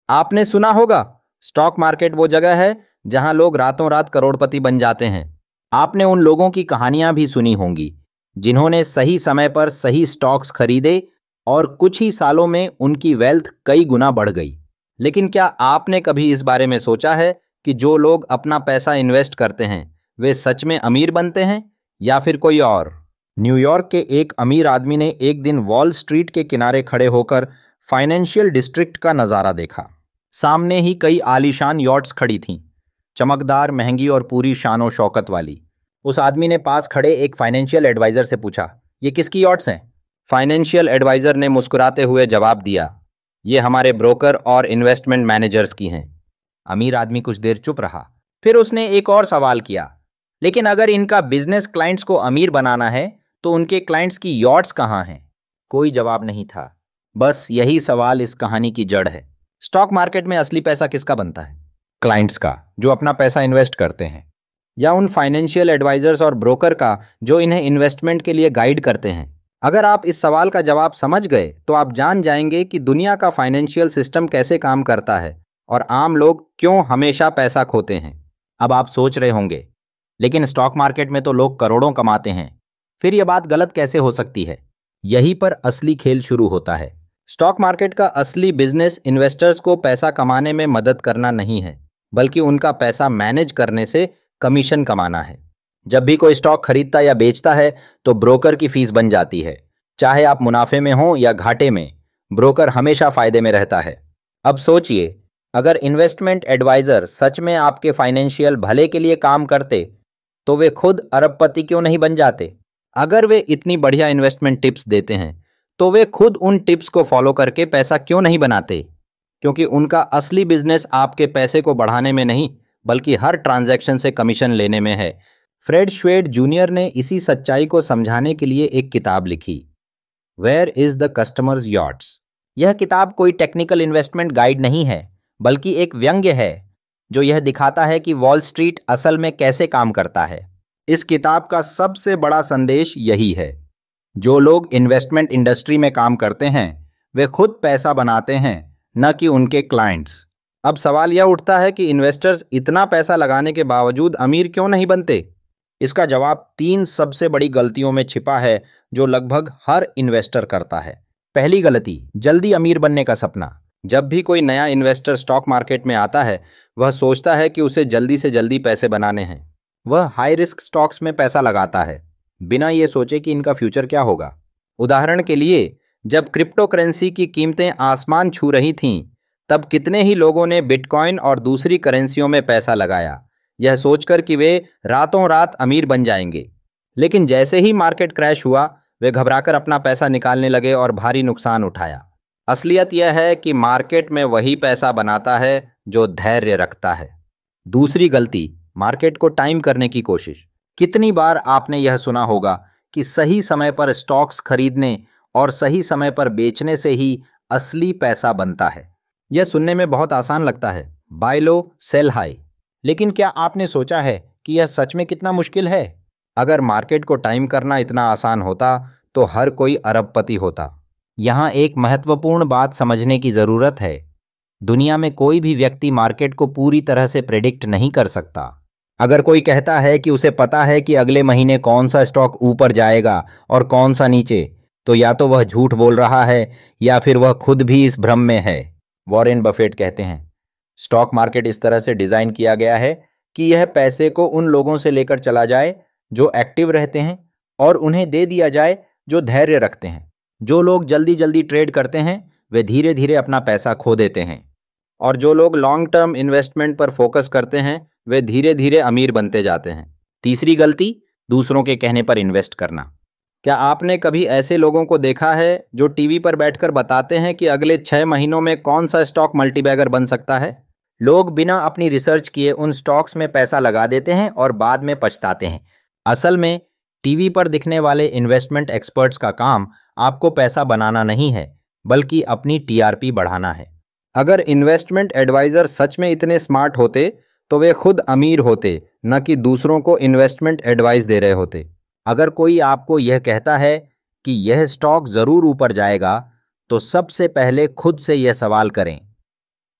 आपने सुना होगा, स्टॉक मार्केट वो जगह है जहां लोग रातों रात करोड़पति बन जाते हैं। आपने उन लोगों की कहानियां भी सुनी होंगी जिन्होंने सही समय पर सही स्टॉक्स खरीदे और कुछ ही सालों में उनकी वेल्थ कई गुना बढ़ गई। लेकिन क्या आपने कभी इस बारे में सोचा है कि जो लोग अपना पैसा इन्वेस्ट करते हैं वे सच में अमीर बनते हैं या फिर कोई और? न्यूयॉर्क के एक अमीर आदमी ने एक दिन वॉल स्ट्रीट के किनारे खड़े होकर फाइनेंशियल डिस्ट्रिक्ट का नज़ारा देखा। सामने ही कई आलीशान यॉट्स खड़ी थीं, चमकदार, महंगी और पूरी शानो शौकत वाली। उस आदमी ने पास खड़े एक फाइनेंशियल एडवाइज़र से पूछा, ये किसकी यॉट्स हैं? फाइनेंशियल एडवाइज़र ने मुस्कुराते हुए जवाब दिया, ये हमारे ब्रोकर और इन्वेस्टमेंट मैनेजर्स की हैं। अमीर आदमी कुछ देर चुप रहा। फिर उसने एक और सवाल किया, लेकिन अगर इनका बिजनेस क्लाइंट्स को अमीर बनाना है तो उनके क्लाइंट्स की यॉट्स कहाँ हैं? कोई जवाब नहीं था। बस यही सवाल इस कहानी की जड़ है। स्टॉक मार्केट में असली पैसा किसका बनता है? क्लाइंट्स का, जो अपना पैसा इन्वेस्ट करते हैं, या उन फाइनेंशियल एडवाइजर्स और ब्रोकर का जो इन्हें इन्वेस्टमेंट के लिए गाइड करते हैं? अगर आप इस सवाल का जवाब समझ गए तो आप जान जाएंगे कि दुनिया का फाइनेंशियल सिस्टम कैसे काम करता है और आम लोग क्यों हमेशा पैसा खोते हैं। अब आप सोच रहे होंगे, लेकिन स्टॉक मार्केट में तो लोग करोड़ों कमाते हैं, फिर यह बात गलत कैसे हो सकती है? यहीं पर असली खेल शुरू होता है। स्टॉक मार्केट का असली बिजनेस इन्वेस्टर्स को पैसा कमाने में मदद करना नहीं है, बल्कि उनका पैसा मैनेज करने से कमीशन कमाना है। जब भी कोई स्टॉक खरीदता या बेचता है तो ब्रोकर की फीस बन जाती है। चाहे आप मुनाफे में हो या घाटे में, ब्रोकर हमेशा फायदे में रहता है। अब सोचिए, अगर इन्वेस्टमेंट एडवाइजर सच में आपके फाइनेंशियल भले के लिए काम करते तो वे खुद अरबपति क्यों नहीं बन जाते? अगर वे इतनी बढ़िया इन्वेस्टमेंट टिप्स देते हैं तो वे खुद उन टिप्स को फॉलो करके पैसा क्यों नहीं बनाते? क्योंकि उनका असली बिजनेस आपके पैसे को बढ़ाने में नहीं, बल्कि हर ट्रांजैक्शन से कमीशन लेने में है। फ्रेड श्वेड जूनियर ने इसी सच्चाई को समझाने के लिए एक किताब लिखी, where is the customers yachts. यह किताब कोई टेक्निकल इन्वेस्टमेंट गाइड नहीं है, बल्कि एक व्यंग्य है जो यह दिखाता है कि वॉल स्ट्रीट असल में कैसे काम करता है। इस किताब का सबसे बड़ा संदेश यही है, जो लोग इन्वेस्टमेंट इंडस्ट्री में काम करते हैं वे खुद पैसा बनाते हैं, न कि उनके क्लाइंट्स। अब सवाल यह उठता है कि इन्वेस्टर्स इतना पैसा लगाने के बावजूद अमीर क्यों नहीं बनते? इसका जवाब तीन सबसे बड़ी गलतियों में छिपा है जो लगभग हर इन्वेस्टर करता है। पहली गलती, जल्दी अमीर बनने का सपना। जब भी कोई नया इन्वेस्टर स्टॉक मार्केट में आता है, वह सोचता है कि उसे जल्दी से जल्दी पैसे बनाने हैं। वह हाई रिस्क स्टॉक्स में पैसा लगाता है, बिना ये सोचे कि इनका फ्यूचर क्या होगा। उदाहरण के लिए, जब क्रिप्टो करेंसी की कीमतें आसमान छू रही थीं, तब कितने ही लोगों ने बिटकॉइन और दूसरी करेंसियों में पैसा लगाया, यह सोचकर कि वे रातों रात अमीर बन जाएंगे। लेकिन जैसे ही मार्केट क्रैश हुआ, वे घबराकर अपना पैसा निकालने लगे और भारी नुकसान उठाया। असलियत यह है कि मार्केट में वही पैसा बनाता है जो धैर्य रखता है। दूसरी गलती, मार्केट को टाइम करने की कोशिश। कितनी बार आपने यह सुना होगा कि सही समय पर स्टॉक्स खरीदने और सही समय पर बेचने से ही असली पैसा बनता है। यह सुनने में बहुत आसान लगता है, बाय लो सेल हाई। लेकिन क्या आपने सोचा है कि यह सच में कितना मुश्किल है? अगर मार्केट को टाइम करना इतना आसान होता तो हर कोई अरबपति होता। यहाँ एक महत्वपूर्ण बात समझने की ज़रूरत है। दुनिया में कोई भी व्यक्ति मार्केट को पूरी तरह से प्रेडिक्ट नहीं कर सकता। अगर कोई कहता है कि उसे पता है कि अगले महीने कौन सा स्टॉक ऊपर जाएगा और कौन सा नीचे, तो या तो वह झूठ बोल रहा है या फिर वह खुद भी इस भ्रम में है। वॉरेन बफेट कहते हैं, स्टॉक मार्केट इस तरह से डिज़ाइन किया गया है कि यह पैसे को उन लोगों से लेकर चला जाए जो एक्टिव रहते हैं और उन्हें दे दिया जाए जो धैर्य रखते हैं। जो लोग जल्दी जल्दी ट्रेड करते हैं वे धीरे धीरे अपना पैसा खो देते हैं, और जो लोग लॉन्ग टर्म इन्वेस्टमेंट पर फोकस करते हैं वे धीरे धीरे अमीर बनते जाते हैं। तीसरी गलती, दूसरों के कहने पर इन्वेस्ट करना। क्या आपने कभी ऐसे लोगों को देखा है जो टीवी पर बैठकर बताते हैं कि अगले 6 महीनों में कौन सा स्टॉक मल्टीबैगर बन सकता है? लोग बिना अपनी रिसर्च किए उन स्टॉक्स में पैसा लगा देते हैं और बाद में पछताते हैं। असल में टीवी पर दिखने वाले इन्वेस्टमेंट एक्सपर्ट्स का काम आपको पैसा बनाना नहीं है, बल्कि अपनी टीआरपी बढ़ाना है। अगर इन्वेस्टमेंट एडवाइज़र सच में इतने स्मार्ट होते तो वे खुद अमीर होते, न कि दूसरों को इन्वेस्टमेंट एडवाइस दे रहे होते। अगर कोई आपको यह कहता है कि यह स्टॉक ज़रूर ऊपर जाएगा, तो सबसे पहले खुद से यह सवाल करें,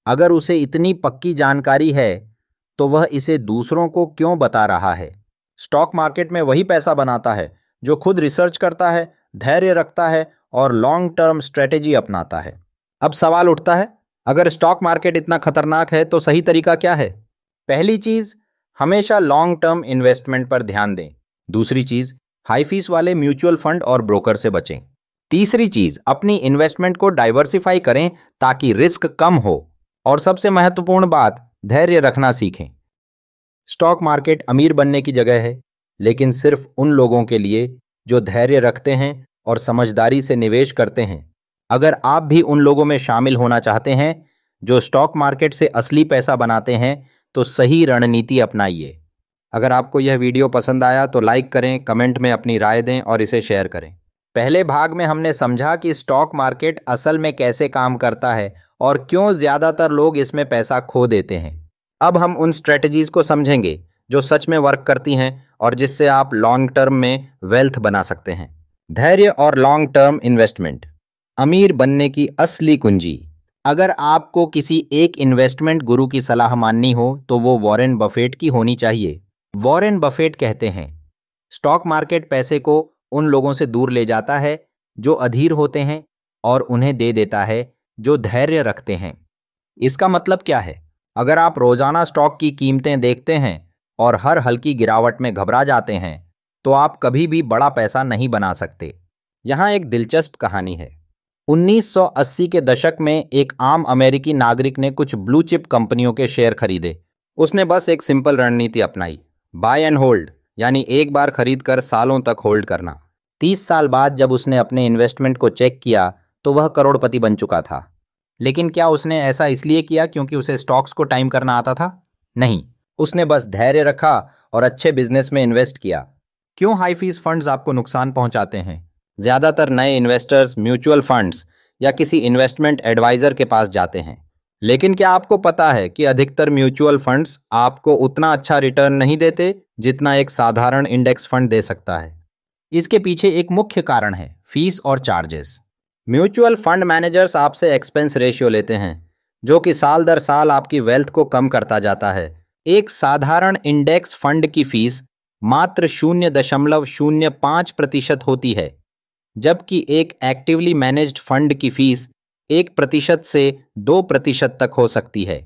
अगर उसे इतनी पक्की जानकारी है तो वह इसे दूसरों को क्यों बता रहा है? स्टॉक मार्केट में वही पैसा बनाता है जो खुद रिसर्च करता है, धैर्य रखता है और लॉन्ग टर्म स्ट्रेटेजी अपनाता है। अब सवाल उठता है, अगर स्टॉक मार्केट इतना खतरनाक है तो सही तरीका क्या है? पहली चीज, हमेशा लॉन्ग टर्म इन्वेस्टमेंट पर ध्यान दें। दूसरी चीज, हाई फीस वाले म्यूचुअल फंड और ब्रोकर से बचें। तीसरी चीज, अपनी इन्वेस्टमेंट को डाइवर्सिफाई करें ताकि रिस्क कम हो। और सबसे महत्वपूर्ण बात, धैर्य रखना सीखें। स्टॉक मार्केट अमीर बनने की जगह है, लेकिन सिर्फ उन लोगों के लिए जो धैर्य रखते हैं और समझदारी से निवेश करते हैं। अगर आप भी उन लोगों में शामिल होना चाहते हैं जो स्टॉक मार्केट से असली पैसा बनाते हैं, तो सही रणनीति अपनाइए। अगर आपको यह वीडियो पसंद आया तो लाइक करें, कमेंट में अपनी राय दें और इसे शेयर करें। पहले भाग में हमने समझा कि स्टॉक मार्केट असल में कैसे काम करता है और क्यों ज़्यादातर लोग इसमें पैसा खो देते हैं। अब हम उन स्ट्रेटजीज को समझेंगे जो सच में वर्क करती हैं और जिससे आप लॉन्ग टर्म में वेल्थ बना सकते हैं। धैर्य और लॉन्ग टर्म इन्वेस्टमेंट, अमीर बनने की असली कुंजी। अगर आपको किसी एक इन्वेस्टमेंट गुरु की सलाह माननी हो तो वो वॉरेन बफेट की होनी चाहिए। वॉरेन बफेट कहते हैं, स्टॉक मार्केट पैसे को उन लोगों से दूर ले जाता है जो अधीर होते हैं और उन्हें दे देता है जो धैर्य रखते हैं। इसका मतलब क्या है? अगर आप रोजाना स्टॉक की कीमतें देखते हैं और हर हल्की गिरावट में घबरा जाते हैं, तो आप कभी भी बड़ा पैसा नहीं बना सकते। यहाँ एक दिलचस्प कहानी है। 1980 के दशक में एक आम अमेरिकी नागरिक ने कुछ ब्लू चिप कंपनियों के शेयर खरीदे। उसने बस एक सिंपल रणनीति अपनाई, बाय एंड होल्ड, यानी एक बार खरीद कर सालों तक होल्ड करना। 30 साल बाद जब उसने अपने इन्वेस्टमेंट को चेक किया तो वह करोड़पति बन चुका था। लेकिन क्या उसने ऐसा इसलिए किया क्योंकि उसे स्टॉक्स को टाइम करना आता था? नहीं, उसने बस धैर्य रखा और अच्छे बिजनेस में इन्वेस्ट किया। क्यों हाई फीस फंड्स आपको नुकसान पहुंचाते हैं? ज़्यादातर नए इन्वेस्टर्स म्यूचुअल फंड्स या किसी इन्वेस्टमेंट एडवाइजर के पास जाते हैं। लेकिन क्या आपको पता है कि अधिकतर म्यूचुअल फंड्स आपको उतना अच्छा रिटर्न नहीं देते जितना एक साधारण इंडेक्स फंड दे सकता है? इसके पीछे एक मुख्य कारण है, फीस और चार्जेस। म्यूचुअल फंड मैनेजर्स आपसे एक्सपेंस रेशियो लेते हैं, जो कि साल दर साल आपकी वेल्थ को कम करता जाता है। एक साधारण इंडेक्स फंड की फीस मात्र 0.05% होती है, जबकि एक एक्टिवली मैनेज्ड फंड की फीस 1% से 2% तक हो सकती है।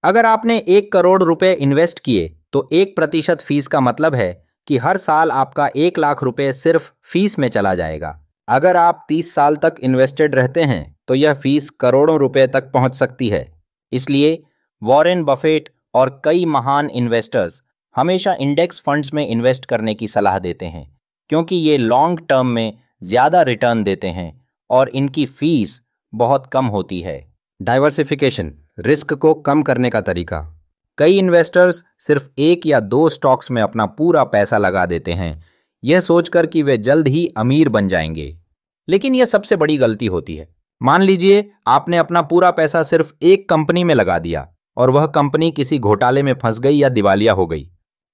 अगर आपने 1 करोड़ रुपए इन्वेस्ट किए तो 1% फीस का मतलब है कि हर साल आपका 1 लाख रुपए सिर्फ फीस में चला जाएगा। अगर आप 30 साल तक इन्वेस्टेड रहते हैं तो यह फीस करोड़ों रुपए तक पहुंच सकती है। इसलिए वॉरेन बफेट और कई महान इन्वेस्टर्स हमेशा इंडेक्स फंड्स में इन्वेस्ट करने की सलाह देते हैं, क्योंकि ये लॉन्ग टर्म में ज़्यादा रिटर्न देते हैं और इनकी फीस बहुत कम होती है। डाइवर्सिफिकेशन, रिस्क को कम करने का तरीका। कई इन्वेस्टर्स सिर्फ एक या दो स्टॉक्स में अपना पूरा पैसा लगा देते हैं, यह सोचकर कि वे जल्द ही अमीर बन जाएंगे। लेकिन यह सबसे बड़ी गलती होती है। मान लीजिए आपने अपना पूरा पैसा सिर्फ एक कंपनी में लगा दिया और वह कंपनी किसी घोटाले में फंस गई या दिवालिया हो गई।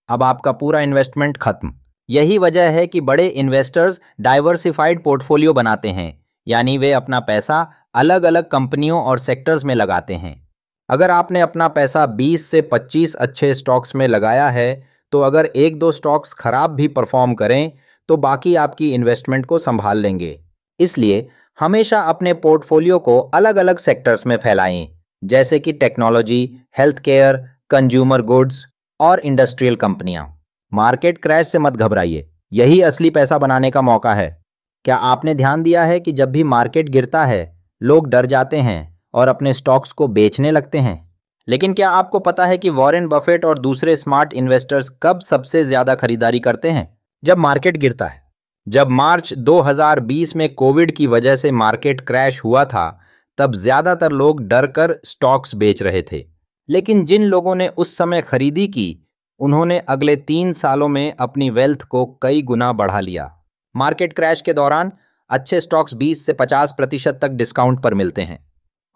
अब आपका पूरा इन्वेस्टमेंट खत्म। यही वजह है कि बड़े इन्वेस्टर्स डाइवर्सिफाइड पोर्टफोलियो बनाते हैं, यानी वे अपना पैसा अलग अलग कंपनियों और सेक्टर्स में लगाते हैं। अगर आपने अपना पैसा 20 से 25 अच्छे स्टॉक्स में लगाया है, तो अगर एक दो स्टॉक्स खराब भी परफॉर्म करें तो बाकी आपकी इन्वेस्टमेंट को संभाल लेंगे। इसलिए हमेशा अपने पोर्टफोलियो को अलग अलग सेक्टर्स में फैलाएं, जैसे कि technology, health care, consumer goods और इंडस्ट्रियल कंपनियां। मार्केट क्रैश से मत घबराइए, यही असली पैसा बनाने का मौका है। क्या आपने ध्यान दिया है कि जब भी मार्केट गिरता है लोग डर जाते हैं और अपने स्टॉक्स को बेचने लगते हैं? लेकिन क्या आपको पता है कि वॉरेन बफेट और दूसरे स्मार्ट इन्वेस्टर्स कब सबसे ज्यादा खरीदारी करते हैं? जब मार्केट गिरता है। जब मार्च 2020 में कोविड की वजह से मार्केट क्रैश हुआ था, तब ज्यादातर लोग डर कर स्टॉक्स बेच रहे थे। लेकिन जिन लोगों ने उस समय खरीदी की, उन्होंने अगले 3 सालों में अपनी वेल्थ को कई गुना बढ़ा लिया। मार्केट क्रैश के दौरान अच्छे स्टॉक्स 20 से 50% तक डिस्काउंट पर मिलते हैं,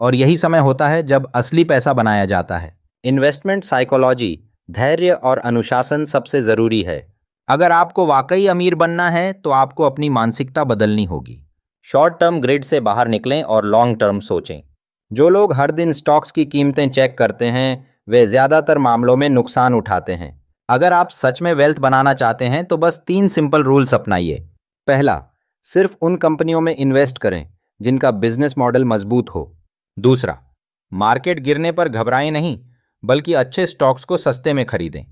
और यही समय होता है जब असली पैसा बनाया जाता है। इन्वेस्टमेंट साइकोलॉजी, धैर्य और अनुशासन सबसे जरूरी है। अगर आपको वाकई अमीर बनना है तो आपको अपनी मानसिकता बदलनी होगी। शॉर्ट टर्म ग्रिड से बाहर निकलें और लॉन्ग टर्म सोचें। जो लोग हर दिन स्टॉक्स की कीमतें चेक करते हैं वे ज्यादातर मामलों में नुकसान उठाते हैं। अगर आप सच में वेल्थ बनाना चाहते हैं तो बस 3 सिंपल रूल्स अपनाइए। पहला, सिर्फ उन कंपनियों में इन्वेस्ट करें जिनका बिजनेस मॉडल मजबूत हो। दूसरा, मार्केट गिरने पर घबराएं नहीं, बल्कि अच्छे स्टॉक्स को सस्ते में खरीदें।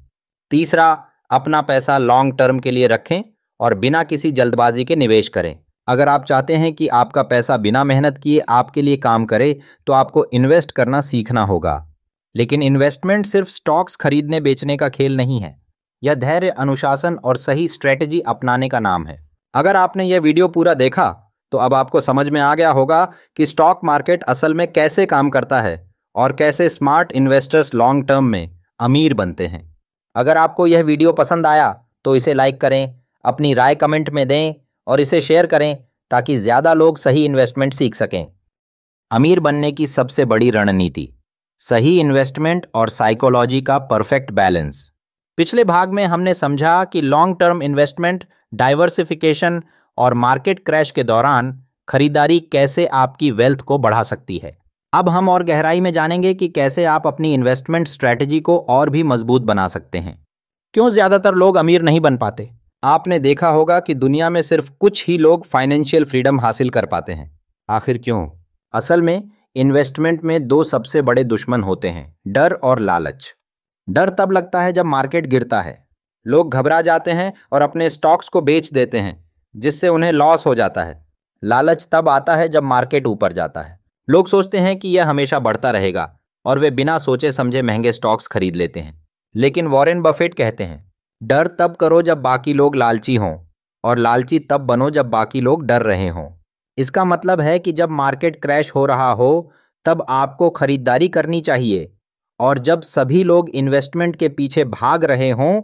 तीसरा, अपना पैसा लॉन्ग टर्म के लिए रखें और बिना किसी जल्दबाजी के निवेश करें। अगर आप चाहते हैं कि आपका पैसा बिना मेहनत किए आपके लिए काम करे, तो आपको इन्वेस्ट करना सीखना होगा। लेकिन इन्वेस्टमेंट सिर्फ स्टॉक्स खरीदने बेचने का खेल नहीं है। यह धैर्य, अनुशासन और सही स्ट्रेटजी अपनाने का नाम है। अगर आपने यह वीडियो पूरा देखा तो अब आपको समझ में आ गया होगा कि स्टॉक मार्केट असल में कैसे काम करता है और कैसे स्मार्ट इन्वेस्टर्स लॉन्ग टर्म में अमीर बनते हैं। अगर आपको यह वीडियो पसंद आया तो इसे लाइक करें, अपनी राय कमेंट में दें और इसे शेयर करें ताकि ज़्यादा लोग सही इन्वेस्टमेंट सीख सकें। अमीर बनने की सबसे बड़ी रणनीति, सही इन्वेस्टमेंट और साइकोलॉजी का परफेक्ट बैलेंस। पिछले भाग में हमने समझा कि लॉन्ग टर्म इन्वेस्टमेंट, डाइवर्सिफिकेशन और मार्केट क्रैश के दौरान खरीदारी कैसे आपकी वेल्थ को बढ़ा सकती है। अब हम और गहराई में जानेंगे कि कैसे आप अपनी इन्वेस्टमेंट स्ट्रैटेजी को और भी मजबूत बना सकते हैं। क्यों ज्यादातर लोग अमीर नहीं बन पाते? आपने देखा होगा कि दुनिया में सिर्फ कुछ ही लोग फाइनेंशियल फ्रीडम हासिल कर पाते हैं। आखिर क्यों? असल में इन्वेस्टमेंट में दो सबसे बड़े दुश्मन होते हैं, डर और लालच। डर तब लगता है जब मार्केट गिरता है। लोग घबरा जाते हैं और अपने स्टॉक्स को बेच देते हैं, जिससे उन्हें लॉस हो जाता है। लालच तब आता है जब मार्केट ऊपर जाता है। लोग सोचते हैं कि यह हमेशा बढ़ता रहेगा और वे बिना सोचे समझे महंगे स्टॉक्स खरीद लेते हैं। लेकिन वॉरेन बफेट कहते हैं, डर तब करो जब बाकी लोग लालची हों, और लालची तब बनो जब बाकी लोग डर रहे हों। इसका मतलब है कि जब मार्केट क्रैश हो रहा हो तब आपको खरीदारी करनी चाहिए, और जब सभी लोग इन्वेस्टमेंट के पीछे भाग रहे हों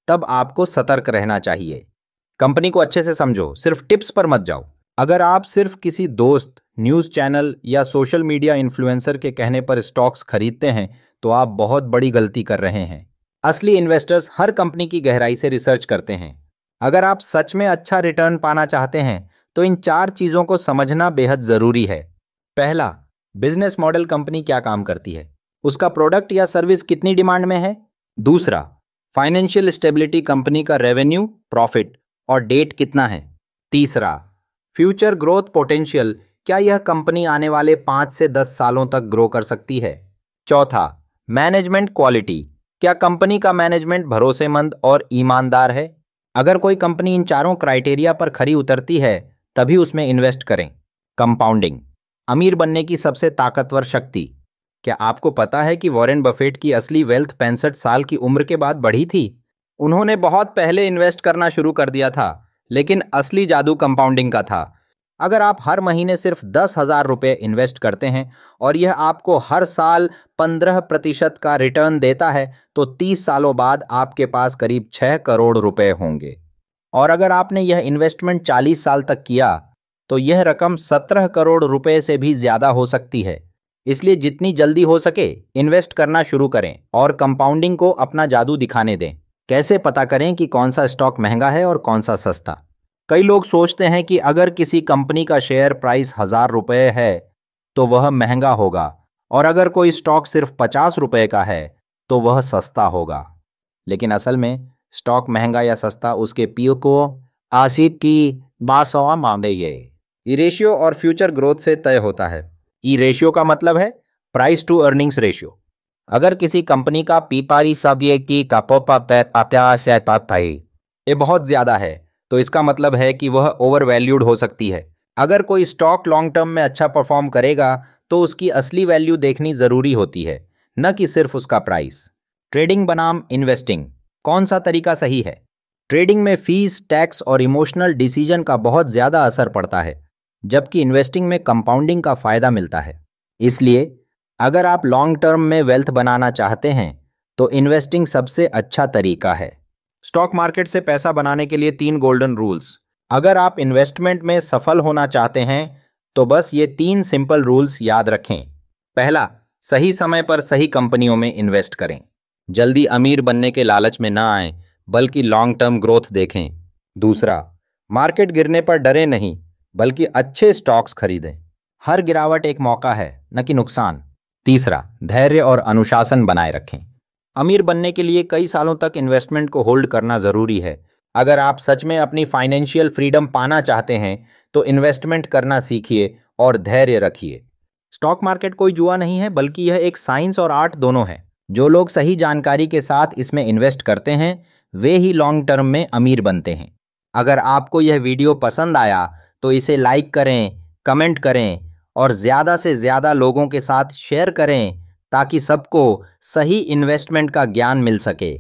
तब आपको सतर्क रहना चाहिए। कंपनी को अच्छे से समझो, सिर्फ टिप्स पर मत जाओ। अगर आप सिर्फ किसी दोस्त, न्यूज़ चैनल या सोशल मीडिया इन्फ्लुएंसर के कहने पर स्टॉक्स खरीदते हैं तो आप बहुत बड़ी गलती कर रहे हैं। असली इन्वेस्टर्स हर कंपनी की गहराई से रिसर्च करते हैं। अगर आप सच में अच्छा रिटर्न पाना चाहते हैं तो इन 4 चीज़ों को समझना बेहद ज़रूरी है। पहला, बिजनेस मॉडल, कंपनी क्या काम करती है, उसका प्रोडक्ट या सर्विस कितनी डिमांड में है। दूसरा, फाइनेंशियल स्टेबिलिटी, कंपनी का रेवेन्यू, प्रॉफिट और डेट कितना है। तीसरा, फ्यूचर ग्रोथ पोटेंशियल, क्या यह कंपनी आने वाले 5 से 10 सालों तक ग्रो कर सकती है। चौथा, मैनेजमेंट क्वालिटी, क्या कंपनी का मैनेजमेंट भरोसेमंद और ईमानदार है। अगर कोई कंपनी इन चारों क्राइटेरिया पर खरी उतरती है तभी उसमें इन्वेस्ट करें। कंपाउंडिंग, अमीर बनने की सबसे ताकतवर शक्ति। क्या आपको पता है कि वॉरेन बफेट की असली वेल्थ 65 साल की उम्र के बाद बढ़ी थी? उन्होंने बहुत पहले इन्वेस्ट करना शुरू कर दिया था, लेकिन असली जादू कंपाउंडिंग का था। अगर आप हर महीने सिर्फ 10,000 रुपये इन्वेस्ट करते हैं और यह आपको हर साल 15% का रिटर्न देता है तो 30 सालों बाद आपके पास करीब 6 करोड़ रुपए होंगे। और अगर आपने यह इन्वेस्टमेंट 40 साल तक किया तो यह रकम 17 करोड़ रुपए से भी ज्यादा हो सकती है। इसलिए जितनी जल्दी हो सके इन्वेस्ट करना शुरू करें और कंपाउंडिंग को अपना जादू दिखाने दें। कैसे पता करें कि कौन सा स्टॉक महंगा है और कौन सा सस्ता? कई लोग सोचते हैं कि अगर किसी कंपनी का शेयर प्राइस 1,000 रुपये है तो वह महंगा होगा, और अगर कोई स्टॉक सिर्फ 50 रुपये का है तो वह सस्ता होगा। लेकिन असल में स्टॉक महंगा या सस्ता उसके पीओ को आसित की बासवा मामले ई रेशियो और फ्यूचर ग्रोथ से तय होता है। ई रेशियो का मतलब है प्राइस टू अर्निंग्स रेशियो। अगर किसी कंपनी का पीपारी सब्जेक्टी का ये बहुत ज्यादा है तो इसका मतलब है कि वह ओवर वैल्यूड हो सकती है। अगर कोई स्टॉक लॉन्ग टर्म में अच्छा परफॉर्म करेगा तो उसकी असली वैल्यू देखनी जरूरी होती है, न कि सिर्फ उसका प्राइस। ट्रेडिंग बनाम इन्वेस्टिंग, कौन सा तरीका सही है? ट्रेडिंग में फीस, टैक्स और इमोशनल डिसीजन का बहुत ज्यादा असर पड़ता है, जबकि इन्वेस्टिंग में कंपाउंडिंग का फायदा मिलता है। इसलिए अगर आप लॉन्ग टर्म में वेल्थ बनाना चाहते हैं तो इन्वेस्टिंग सबसे अच्छा तरीका है। स्टॉक मार्केट से पैसा बनाने के लिए 3 गोल्डन रूल्स। अगर आप इन्वेस्टमेंट में सफल होना चाहते हैं तो बस ये 3 सिंपल रूल्स याद रखें। पहला, सही समय पर सही कंपनियों में इन्वेस्ट करें। जल्दी अमीर बनने के लालच में ना आएं, बल्कि लॉन्ग टर्म ग्रोथ देखें। दूसरा, मार्केट गिरने पर डरे नहीं, बल्कि अच्छे स्टॉक्स खरीदें। हर गिरावट एक मौका है, न कि नुकसान। तीसरा, धैर्य और अनुशासन बनाए रखें। अमीर बनने के लिए कई सालों तक इन्वेस्टमेंट को होल्ड करना जरूरी है। अगर आप सच में अपनी फाइनेंशियल फ्रीडम पाना चाहते हैं तो इन्वेस्टमेंट करना सीखिए और धैर्य रखिए। स्टॉक मार्केट कोई जुआ नहीं है, बल्कि यह एक साइंस और आर्ट दोनों है। जो लोग सही जानकारी के साथ इसमें इन्वेस्ट करते हैं वे ही लॉन्ग टर्म में अमीर बनते हैं। अगर आपको यह वीडियो पसंद आया तो इसे लाइक करें, कमेंट करें और ज़्यादा से ज़्यादा लोगों के साथ शेयर करें ताकि सबको सही इन्वेस्टमेंट का ज्ञान मिल सके।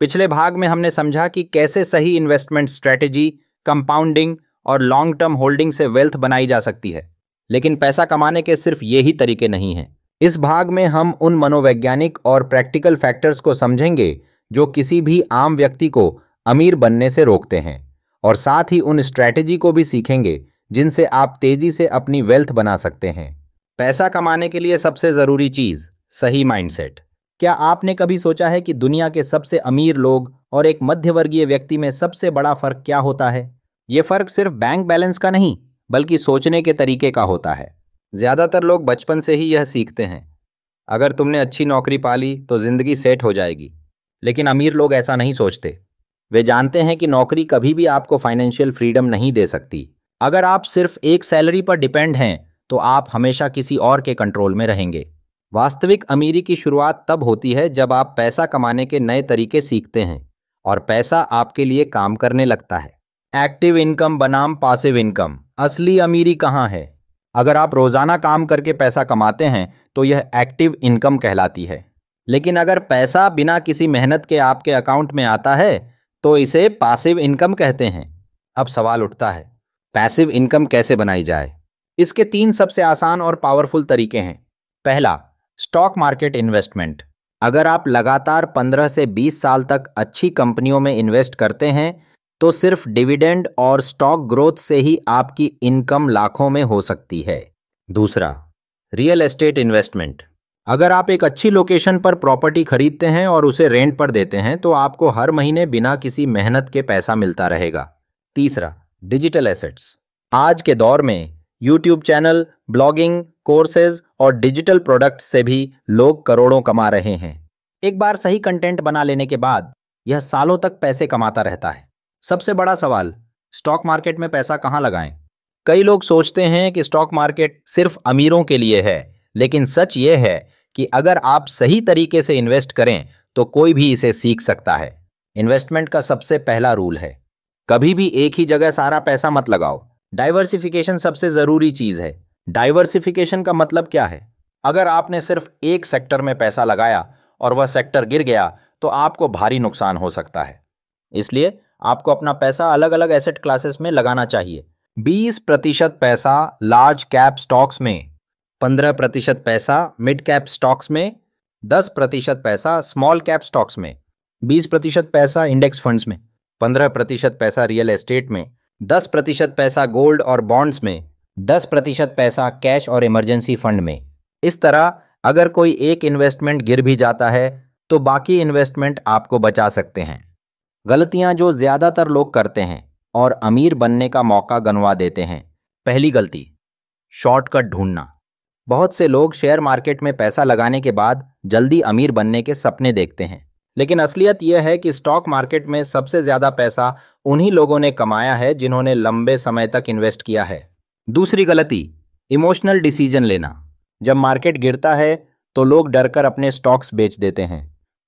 पिछले भाग में हमने समझा कि कैसे सही इन्वेस्टमेंट स्ट्रेटेजी, कंपाउंडिंग और लॉन्ग टर्म होल्डिंग से वेल्थ बनाई जा सकती है। लेकिन पैसा कमाने के सिर्फ यही तरीके नहीं हैं। इस भाग में हम उन मनोवैज्ञानिक और प्रैक्टिकल फैक्टर्स को समझेंगे जो किसी भी आम व्यक्ति को अमीर बनने से रोकते हैं, और साथ ही उन स्ट्रैटेजी को भी सीखेंगे जिनसे आप तेजी से अपनी वेल्थ बना सकते हैं। पैसा कमाने के लिए सबसे ज़रूरी चीज़, सही माइंडसेट। क्या आपने कभी सोचा है कि दुनिया के सबसे अमीर लोग और एक मध्यवर्गीय व्यक्ति में सबसे बड़ा फर्क क्या होता है? ये फर्क सिर्फ बैंक बैलेंस का नहीं, बल्कि सोचने के तरीके का होता है। ज़्यादातर लोग बचपन से ही यह सीखते हैं, अगर तुमने अच्छी नौकरी पा ली तो ज़िंदगी सेट हो जाएगी। लेकिन अमीर लोग ऐसा नहीं सोचते। वे जानते हैं कि नौकरी कभी भी आपको फाइनेंशियल फ्रीडम नहीं दे सकती। अगर आप सिर्फ एक सैलरी पर डिपेंड हैं तो आप हमेशा किसी और के कंट्रोल में रहेंगे। वास्तविक अमीरी की शुरुआत तब होती है जब आप पैसा कमाने के नए तरीके सीखते हैं और पैसा आपके लिए काम करने लगता है। एक्टिव इनकम बनाम पासिव इनकम, असली अमीरी कहाँ है? अगर आप रोजाना काम करके पैसा कमाते हैं तो यह एक्टिव इनकम कहलाती है। लेकिन अगर पैसा बिना किसी मेहनत के आपके अकाउंट में आता है तो इसे पासिव इनकम कहते हैं। अब सवाल उठता है, पैसिव इनकम कैसे बनाई जाए? इसके 3 सबसे आसान और पावरफुल तरीके हैं। पहला, स्टॉक मार्केट इन्वेस्टमेंट। अगर आप लगातार 15 से 20 साल तक अच्छी कंपनियों में इन्वेस्ट करते हैं तो सिर्फ डिविडेंड और स्टॉक ग्रोथ से ही आपकी इनकम लाखों में हो सकती है। दूसरा, रियल एस्टेट इन्वेस्टमेंट। अगर आप एक अच्छी लोकेशन पर प्रॉपर्टी खरीदते हैं और उसे रेंट पर देते हैं तो आपको हर महीने बिना किसी मेहनत के पैसा मिलता रहेगा। तीसरा, डिजिटल एसेट्स। आज के दौर में यूट्यूब चैनल, ब्लॉगिंग, कोर्सेज और डिजिटल प्रोडक्ट्स से भी लोग करोड़ों कमा रहे हैं। एक बार सही कंटेंट बना लेने के बाद यह सालों तक पैसे कमाता रहता है। सबसे बड़ा सवाल, स्टॉक मार्केट में पैसा कहाँ लगाएं? कई लोग सोचते हैं कि स्टॉक मार्केट सिर्फ अमीरों के लिए है, लेकिन सच ये है कि अगर आप सही तरीके से इन्वेस्ट करें तो कोई भी इसे सीख सकता है। इन्वेस्टमेंट का सबसे पहला रूल है, कभी भी एक ही जगह सारा पैसा मत लगाओ। डाइवर्सिफिकेशन सबसे जरूरी चीज है। डाइवर्सिफिकेशन का मतलब क्या है? अगर आपने सिर्फ एक सेक्टर में पैसा लगाया और वह सेक्टर गिर गया तो आपको भारी नुकसान हो सकता है। इसलिए आपको अपना पैसा अलग अलग एसेट क्लासेस में लगाना चाहिए। 20% पैसा लार्ज कैप स्टॉक्स में, 15% पैसा मिड कैप स्टॉक्स में, 10% पैसा स्मॉल कैप स्टॉक्स में, 20% पैसा इंडेक्स फंड्स में, 15% पैसा रियल एस्टेट में, 10% पैसा गोल्ड और बॉन्ड्स में, 10% पैसा कैश और इमरजेंसी फंड में। इस तरह अगर कोई एक इन्वेस्टमेंट गिर भी जाता है तो बाकी इन्वेस्टमेंट आपको बचा सकते हैं। गलतियां जो ज्यादातर लोग करते हैं और अमीर बनने का मौका गंवा देते हैं। पहली गलती, शॉर्टकट ढूंढना। बहुत से लोग शेयर मार्केट में पैसा लगाने के बाद जल्दी अमीर बनने के सपने देखते हैं, लेकिन असलियत यह है कि स्टॉक मार्केट में सबसे ज्यादा पैसा उन्हीं लोगों ने कमाया है जिन्होंने लंबे समय तक इन्वेस्ट किया है। दूसरी गलती, इमोशनल डिसीजन लेना। जब मार्केट गिरता है तो लोग डरकर अपने स्टॉक्स बेच देते हैं,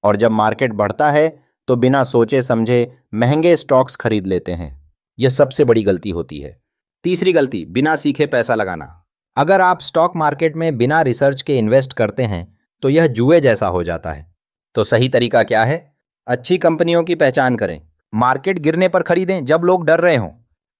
और जब मार्केट बढ़ता है तो बिना सोचे समझे महंगे स्टॉक्स खरीद लेते हैं। यह सबसे बड़ी गलती होती है। तीसरी गलती, बिना सीखे पैसा लगाना। अगर आप स्टॉक मार्केट में बिना रिसर्च के इन्वेस्ट करते हैं तो यह जुए जैसा हो जाता है। तो सही तरीका क्या है? अच्छी कंपनियों की पहचान करें, मार्केट गिरने पर खरीदें जब लोग डर रहे हों,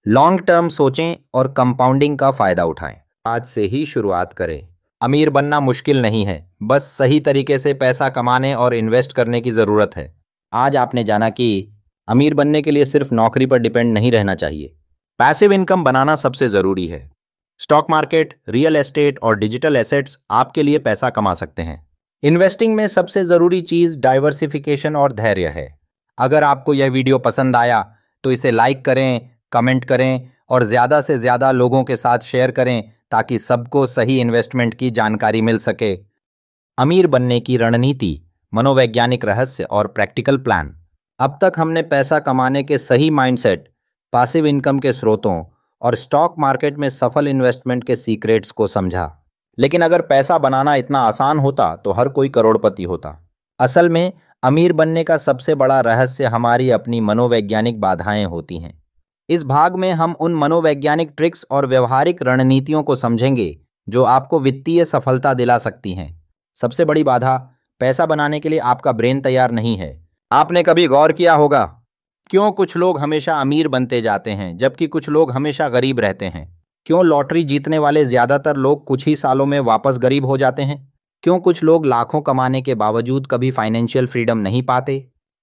लॉन्ग टर्म सोचें और कंपाउंडिंग का फायदा उठाएं। आज से ही शुरुआत करें। अमीर बनना मुश्किल नहीं है, बस सही तरीके से पैसा कमाने और इन्वेस्ट करने की ज़रूरत है। आज आपने जाना कि अमीर बनने के लिए सिर्फ नौकरी पर डिपेंड नहीं रहना चाहिए, पैसिव इनकम बनाना सबसे ज़रूरी है। स्टॉक मार्केट, रियल एस्टेट और डिजिटल एसेट्स आपके लिए पैसा कमा सकते हैं। इन्वेस्टिंग में सबसे ज़रूरी चीज़ डाइवर्सिफिकेशन और धैर्य है। अगर आपको यह वीडियो पसंद आया तो इसे लाइक करें, कमेंट करें और ज़्यादा से ज़्यादा लोगों के साथ शेयर करें ताकि सबको सही इन्वेस्टमेंट की जानकारी मिल सके। अमीर बनने की रणनीति, मनोवैज्ञानिक रहस्य और प्रैक्टिकल प्लान। अब तक हमने पैसा कमाने के सही माइंडसेट, पासिव इनकम के स्रोतों और स्टॉक मार्केट में सफल इन्वेस्टमेंट के सीक्रेट्स को समझा। लेकिन अगर पैसा बनाना इतना आसान होता तो हर कोई करोड़पति होता। असल में अमीर बनने का सबसे बड़ा रहस्य हमारी अपनी मनोवैज्ञानिक बाधाएं होती हैं। इस भाग में हम उन मनोवैज्ञानिक ट्रिक्स और व्यवहारिक रणनीतियों को समझेंगे जो आपको वित्तीय सफलता दिला सकती हैं। सबसे बड़ी बाधा, पैसा बनाने के लिए आपका ब्रेन तैयार नहीं है। आपने कभी गौर किया होगा क्यों कुछ लोग हमेशा अमीर बनते जाते हैं जबकि कुछ लोग हमेशा गरीब रहते हैं? क्यों लॉटरी जीतने वाले ज्यादातर लोग कुछ ही सालों में वापस गरीब हो जाते हैं? क्यों कुछ लोग लाखों कमाने के बावजूद कभी फाइनेंशियल फ्रीडम नहीं पाते?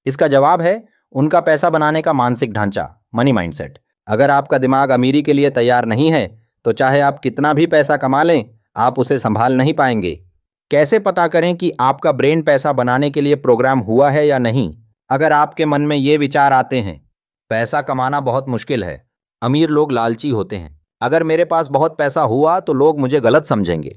इसका जवाब है उनका पैसा बनाने का मानसिक ढांचा, मनी माइंडसेट। अगर आपका दिमाग अमीरी के लिए तैयार नहीं है तो चाहे आप कितना भी पैसा कमा लें, आप उसे संभाल नहीं पाएंगे। कैसे पता करें कि आपका ब्रेन पैसा बनाने के लिए प्रोग्राम हुआ है या नहीं? अगर आपके मन में ये विचार आते हैं, पैसा कमाना बहुत मुश्किल है, अमीर लोग लालची होते हैं, अगर मेरे पास बहुत पैसा हुआ तो लोग मुझे गलत समझेंगे,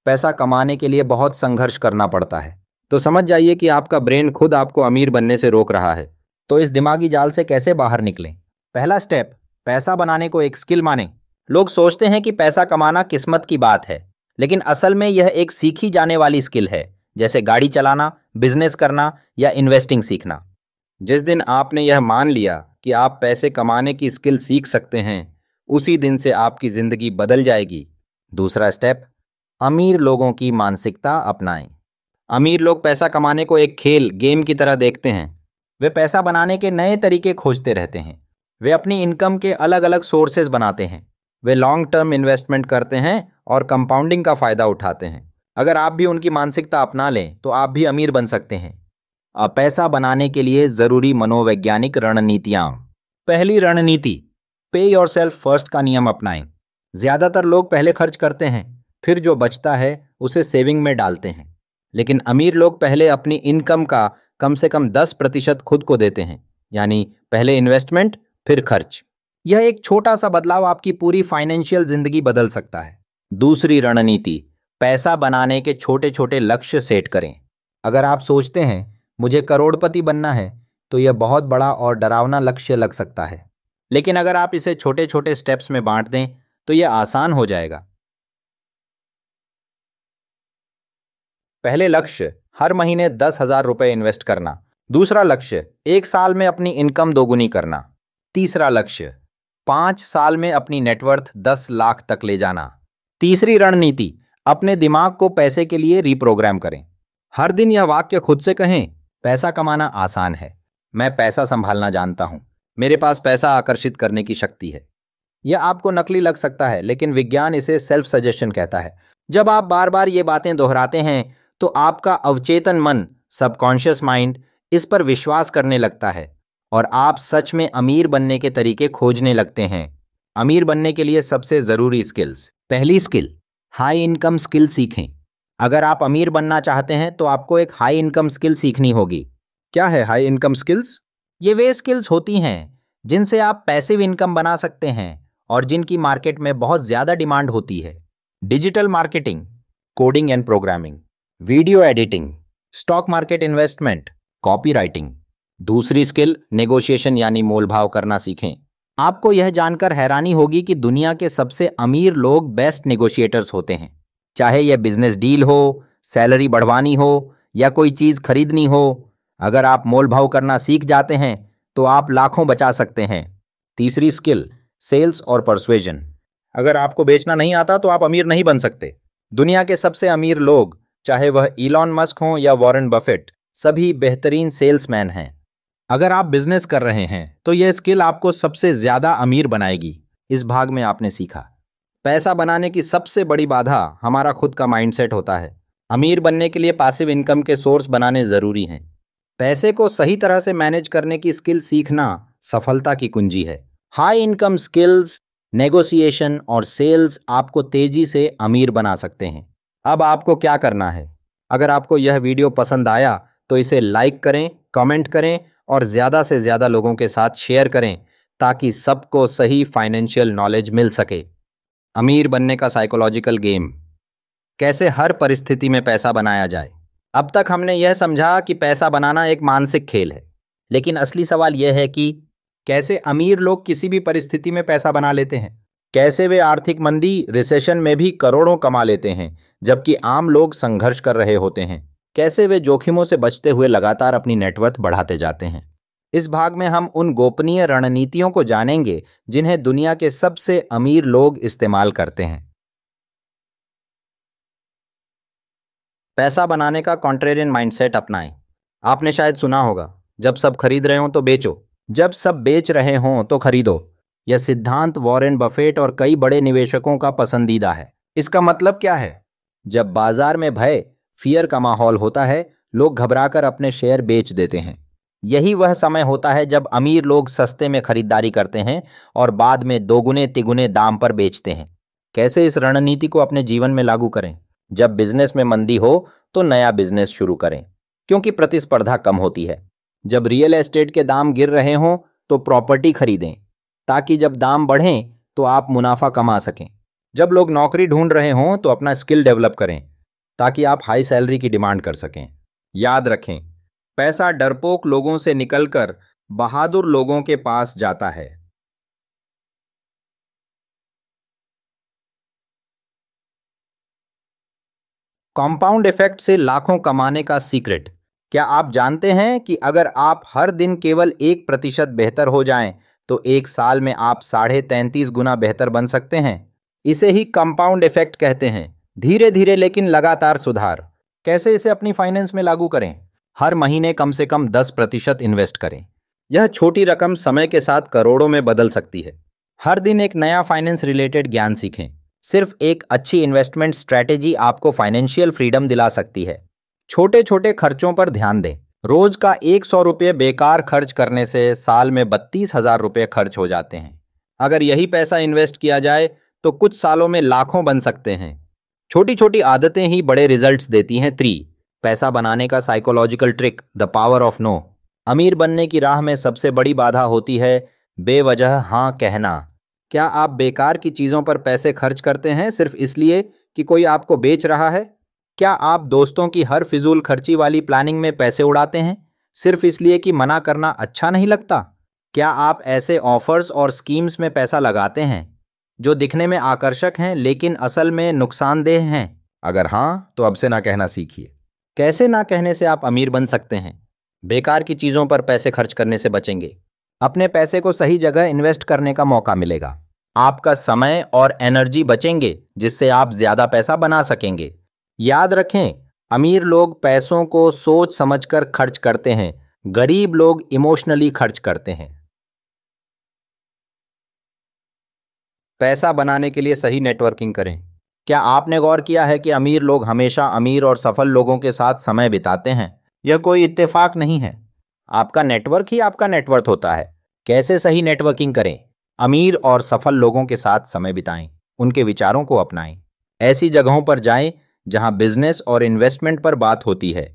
पैसा कमाने के लिए बहुत संघर्ष करना पड़ता है, तो समझ जाइए कि आपका ब्रेन खुद आपको अमीर बनने से रोक रहा है। तो इस दिमागी जाल से कैसे बाहर निकलें? पहला स्टेप, पैसा बनाने को एक स्किल मानें। लोग सोचते हैं कि पैसा कमाना किस्मत की बात है, लेकिन असल में यह एक सीखी जाने वाली स्किल है, जैसे गाड़ी चलाना, बिजनेस करना या इन्वेस्टिंग सीखना। जिस दिन आपने यह मान लिया कि आप पैसे कमाने की स्किल सीख सकते हैं, उसी दिन से आपकी जिंदगी बदल जाएगी। दूसरा स्टेप, अमीर लोगों की मानसिकता अपनाएं। अमीर लोग पैसा कमाने को एक खेल, गेम की तरह देखते हैं। वे पैसा बनाने के नए तरीके खोजते रहते हैं। वे अपनी इनकम के अलग अलग सोर्सेज बनाते हैं। वे लॉन्ग टर्म इन्वेस्टमेंट करते हैं और कंपाउंडिंग का फायदा उठाते हैं। अगर आप भी उनकी मानसिकता अपना लें तो आप भी अमीर बन सकते हैं। पैसा बनाने के लिए जरूरी मनोवैज्ञानिक रणनीतियां। पहली रणनीति, पे योरसेल्फ फर्स्ट का नियम अपनाएं। ज्यादातर लोग पहले खर्च करते हैं, फिर जो बचता है उसे सेविंग में डालते हैं, लेकिन अमीर लोग पहले अपनी इनकम का कम से कम 10% खुद को देते हैं, यानी पहले इन्वेस्टमेंट फिर खर्च। यह एक छोटा सा बदलाव आपकी पूरी फाइनेंशियल जिंदगी बदल सकता है। दूसरी रणनीति, पैसा बनाने के छोटे छोटे लक्ष्य सेट करें। अगर आप सोचते हैं मुझे करोड़पति बनना है, तो यह बहुत बड़ा और डरावना लक्ष्य लग सकता है, लेकिन अगर आप इसे छोटे छोटे स्टेप्स में बांट दें तो यह आसान हो जाएगा। पहले लक्ष्य, हर महीने 10,000 रुपए इन्वेस्ट करना। दूसरा लक्ष्य, 1 साल में अपनी इनकम दोगुनी करना। तीसरा लक्ष्य, 5 साल में अपनी नेटवर्थ 10 लाख तक ले जाना। तीसरी रणनीति, अपने दिमाग को पैसे के लिए रिप्रोग्राम करें। हर दिन यह वाक्य खुद से कहें, पैसा कमाना आसान है, मैं पैसा संभालना जानता हूं, मेरे पास पैसा आकर्षित करने की शक्ति है। यह आपको नकली लग सकता है, लेकिन विज्ञान इसे सेल्फ सजेशन कहता है। जब आप बार बार ये बातें दोहराते हैं तो आपका अवचेतन मन, सबकॉन्शियस माइंड, इस पर विश्वास करने लगता है और आप सच में अमीर बनने के तरीके खोजने लगते हैं। अमीर बनने के लिए सबसे जरूरी स्किल्स। पहली स्किल, हाई इनकम स्किल सीखें। अगर आप अमीर बनना चाहते हैं तो आपको एक हाई इनकम स्किल सीखनी होगी। क्या है हाई इनकम स्किल्स? ये वे स्किल्स होती हैं जिनसे आप पैसिव इनकम बना सकते हैं और जिनकी मार्केट में बहुत ज्यादा डिमांड होती है। Digital marketing, coding and programming, video editing, stock market investment, copywriting. दूसरी स्किल, नेगोशिएशन यानी मोलभाव करना सीखें। आपको यह जानकर हैरानी होगी कि दुनिया के सबसे अमीर लोग बेस्ट नेगोशिएटर्स होते हैं। चाहे यह बिजनेस डील हो, सैलरी बढ़वानी हो या कोई चीज खरीदनी हो, अगर आप मोल भाव करना सीख जाते हैं तो आप लाखों बचा सकते हैं। तीसरी स्किल, सेल्स और परसुएजन। अगर आपको बेचना नहीं आता तो आप अमीर नहीं बन सकते। दुनिया के सबसे अमीर लोग, चाहे वह इलॉन मस्क हों या वॉरेन बफेट, सभी बेहतरीन सेल्समैन हैं। अगर आप बिजनेस कर रहे हैं तो यह स्किल आपको सबसे ज्यादा अमीर बनाएगी। इस भाग में आपने सीखा, पैसा बनाने की सबसे बड़ी बाधा हमारा खुद का माइंडसेट होता है। अमीर बनने के लिए पासिव इनकम के सोर्स बनाने जरूरी हैं। पैसे को सही तरह से मैनेज करने की स्किल सीखना सफलता की कुंजी है। हाई इनकम स्किल्स, नेगोशिएशन और सेल्स आपको तेजी से अमीर बना सकते हैं। अब आपको क्या करना है? अगर आपको यह वीडियो पसंद आया तो इसे लाइक करें, कमेंट करें और ज़्यादा से ज़्यादा लोगों के साथ शेयर करें ताकि सबको सही फाइनेंशियल नॉलेज मिल सके। अमीर बनने का साइकोलॉजिकल गेम। कैसे हर परिस्थिति में पैसा बनाया जाए। अब तक हमने यह समझा कि पैसा बनाना एक मानसिक खेल है, लेकिन असली सवाल यह है कि कैसे अमीर लोग किसी भी परिस्थिति में पैसा बना लेते हैं। कैसे वे आर्थिक मंदी, रिसेशन में भी करोड़ों कमा लेते हैं, जबकि आम लोग संघर्ष कर रहे होते हैं। कैसे वे जोखिमों से बचते हुए लगातार अपनी नेटवर्थ बढ़ाते जाते हैं। इस भाग में हम उन गोपनीय रणनीतियों को जानेंगे जिन्हें दुनिया के सबसे अमीर लोग इस्तेमाल करते हैं। पैसा बनाने का कॉन्ट्रेरियन माइंडसेट अपनाएं। आपने शायद सुना होगा, जब सब खरीद रहे हों तो बेचो, जब सब बेच रहे हों तो खरीदो। यह सिद्धांत वॉरेन बफेट और कई बड़े निवेशकों का पसंदीदा है। इसका मतलब क्या है? जब बाजार में भय, फियर का माहौल होता है, लोग घबराकर अपने शेयर बेच देते हैं। यही वह समय होता है जब अमीर लोग सस्ते में खरीदारी करते हैं और बाद में दोगुने तिगुने दाम पर बेचते हैं। कैसे इस रणनीति को अपने जीवन में लागू करें? जब बिजनेस में मंदी हो तो नया बिजनेस शुरू करें, क्योंकि प्रतिस्पर्धा कम होती है। जब रियल एस्टेट के दाम गिर रहे हों तो प्रॉपर्टी खरीदें, ताकि जब दाम बढ़ें तो आप मुनाफा कमा सकें। जब लोग नौकरी ढूंढ रहे हों तो अपना स्किल डेवलप करें, ताकि आप हाई सैलरी की डिमांड कर सकें। याद रखें, पैसा डरपोक लोगों से निकलकर बहादुर लोगों के पास जाता है। कंपाउंड इफेक्ट से लाखों कमाने का सीक्रेट। क्या आप जानते हैं कि अगर आप हर दिन केवल 1% बेहतर हो जाएं, तो एक साल में आप 33.5 गुना बेहतर बन सकते हैं। इसे ही कंपाउंड इफेक्ट कहते हैं। धीरे धीरे लेकिन लगातार सुधार। कैसे इसे अपनी फाइनेंस में लागू करें? हर महीने कम से कम 10% इन्वेस्ट करें। यह छोटी रकम समय के साथ करोड़ों में बदल सकती है। हर दिन एक नया फाइनेंस रिलेटेड ज्ञान सीखें। सिर्फ एक अच्छी इन्वेस्टमेंट स्ट्रैटेजी आपको फाइनेंशियल फ्रीडम दिला सकती है। छोटे छोटे खर्चों पर ध्यान दें। रोज का 100 रुपये बेकार खर्च करने से साल में 32,000 रुपये खर्च हो जाते हैं। अगर यही पैसा इन्वेस्ट किया जाए तो कुछ सालों में लाखों बन सकते हैं। छोटी छोटी आदतें ही बड़े रिजल्ट्स देती हैं। 3 पैसा बनाने का psychological trick, the power of no. अमीर बनने की राह में सबसे बड़ी बाधा होती है बेवजह हाँ कहना। क्या आप बेकार की चीजों पर पैसे खर्च करते हैं सिर्फ इसलिए कि कोई आपको बेच रहा है? क्या आप दोस्तों की हर फिजूल खर्ची वाली प्लानिंग में पैसे उड़ाते हैं सिर्फ इसलिए कि मना करना अच्छा नहीं लगता? क्या आप ऐसे ऑफर्स और स्कीम्स में पैसा लगाते हैं जो दिखने में आकर्षक हैं लेकिन असल में नुकसानदेह हैं? अगर हाँ, तो अब से ना कहना सीखिए। कैसे ना कहने से आप अमीर बन सकते हैं? बेकार की चीजों पर पैसे खर्च करने से बचेंगे। अपने पैसे को सही जगह इन्वेस्ट करने का मौका मिलेगा। आपका समय और एनर्जी बचेंगे, जिससे आप ज्यादा पैसा बना सकेंगे। याद रखें, अमीर लोग पैसों को सोच समझकर खर्च करते हैं, गरीब लोग इमोशनली खर्च करते हैं। पैसा बनाने के लिए सही नेटवर्किंग करें। क्या आपने गौर किया है कि अमीर लोग हमेशा अमीर और सफल लोगों के साथ समय बिताते हैं? यह कोई इत्तेफाक नहीं है। आपका नेटवर्क ही आपका नेटवर्थ होता है। कैसे सही नेटवर्किंग करें? अमीर और सफल लोगों के साथ समय बिताएं, उनके विचारों को अपनाएं। ऐसी जगहों पर जाएं जहां बिजनेस और इन्वेस्टमेंट पर बात होती है।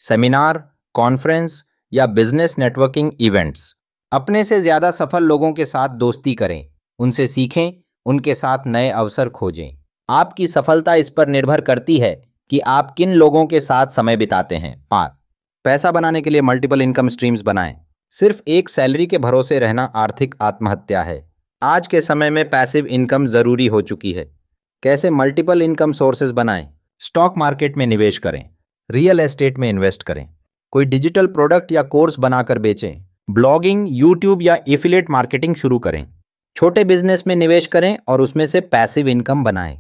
सेमिनार, कॉन्फ्रेंस या बिजनेस नेटवर्किंग इवेंट्स। अपने से ज्यादा सफल लोगों के साथ दोस्ती करें, उनसे सीखें, उनके साथ नए अवसर खोजें। आपकी सफलता इस पर निर्भर करती है कि आप किन लोगों के साथ समय बिताते हैं। 5 पैसा बनाने के लिए मल्टीपल इनकम स्ट्रीम्स बनाएं। सिर्फ एक सैलरी के भरोसे रहना आर्थिक आत्महत्या है। आज के समय में पैसिव इनकम जरूरी हो चुकी है। कैसे मल्टीपल इनकम सोर्सेज बनाएं? स्टॉक मार्केट में निवेश करें, रियल एस्टेट में इन्वेस्ट करें, कोई डिजिटल प्रोडक्ट या कोर्स बनाकर बेचें, ब्लॉगिंग, यूट्यूब या एफिलिएट मार्केटिंग शुरू करें। छोटे बिजनेस में निवेश करें और उसमें से पैसिव इनकम बनाएं।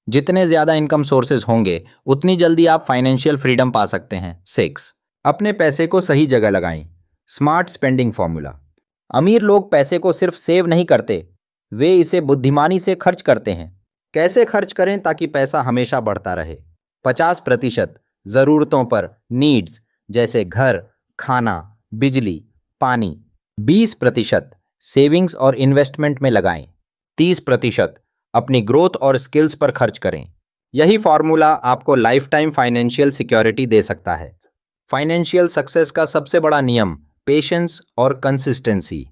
जितने ज्यादा इनकम सोर्सेज होंगे, उतनी जल्दी आप फाइनेंशियल फ्रीडम पा सकते हैं। 6 अपने पैसे को सही जगह लगाएं। Smart spending formula. अमीर लोग पैसे को सिर्फ सेव नहीं करते, वे इसे बुद्धिमानी से खर्च करते हैं। कैसे खर्च करें ताकि पैसा हमेशा बढ़ता रहे? 50% जरूरतों पर, नीड्स, जैसे घर, खाना, बिजली, पानी। 20% सेविंग्स और इन्वेस्टमेंट में लगाएं। 30% अपनी ग्रोथ और स्किल्स पर खर्च करें। यही फॉर्मूला आपको लाइफ टाइम फाइनेंशियल सिक्योरिटी दे सकता है। फाइनेंशियल सक्सेस का सबसे बड़ा नियम पेशेंस और कंसिस्टेंसी।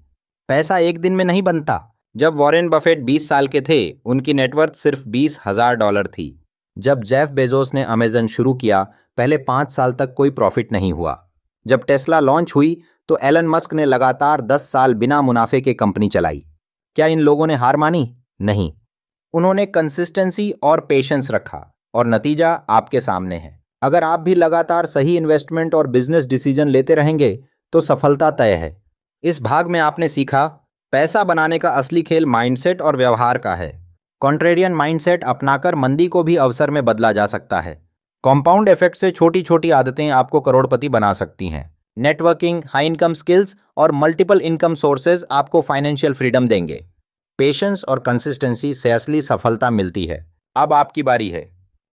पैसा एक दिन में नहीं बनता, जब वॉरेन बफेट 20 साल के थे, उनकी नेटवर्थ सिर्फ $20,000 थी। जब जेफ बेजोस ने अमेजन शुरू किया, पहले 5 साल तक कोई प्रॉफिट नहीं हुआ। जब टेस्ला लॉन्च हुई, तो एलन मस्क ने लगातार 10 साल बिना मुनाफे के कंपनी चलाई। क्या इन लोगों ने हार मानी? नहीं। उन्होंने कंसिस्टेंसी और पेशेंस रखा, और नतीजा आपके सामने है। अगर आप भी लगातार सही इन्वेस्टमेंट और बिजनेस डिसीजन लेते रहेंगे, तो सफलता तय है। इस भाग में आपने सीखा, पैसा बनाने का असली खेल माइंडसेट और व्यवहार का है। कॉन्ट्रेरियन माइंडसेट अपनाकर मंदी को भी अवसर में बदला जा सकता है। कंपाउंड इफेक्ट से छोटी छोटी आदतें आपको करोड़पति बना सकती हैं। नेटवर्किंग, हाई इनकम स्किल्स और मल्टीपल इनकम सोर्सेज आपको फाइनेंशियल फ्रीडम देंगे। पेशेंस और कंसिस्टेंसी से असली सफलता मिलती है। अब आपकी बारी है।